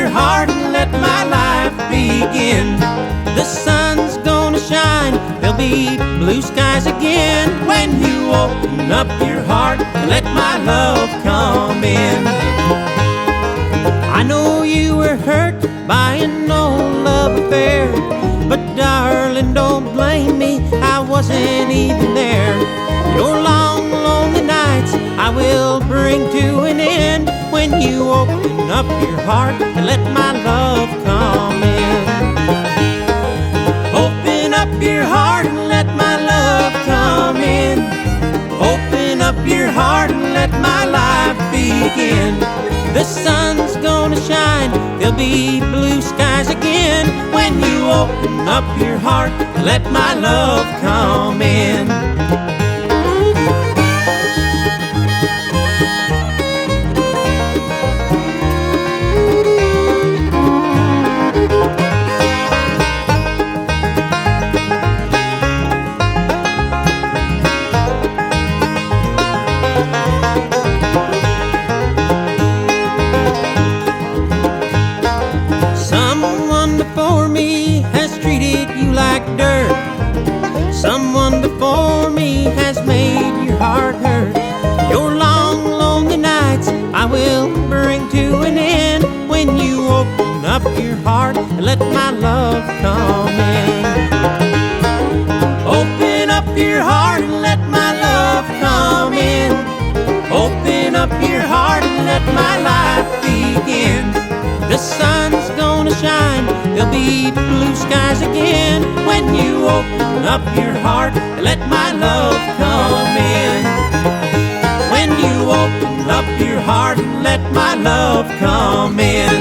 your heart and let my life begin. The sun's gonna shine, there'll be blue skies again when you open up your heart and let my love come in. I know you were hurt by an old love affair, but darling, don't blame me, I wasn't even there. Your long, lonely nights I will bring to an end when you open up your heart and let my love come in. Open up your heart and let my love come in. Open up your heart and let my life begin. The sun's gonna shine, there'll be blue skies again when you open up your heart and let my love come in. Someone before me has treated you like dirt. Someone before me has made your heart hurt. Your long, lonely nights I will bring to an end when you open up your heart and let my love come in. Open up your heart and let my love come in. Open up your heart and let my life begin. The sun's gonna shine, there'll be blue skies again when you open up your heart and let my love come in. When you open up your heart and let my love come in.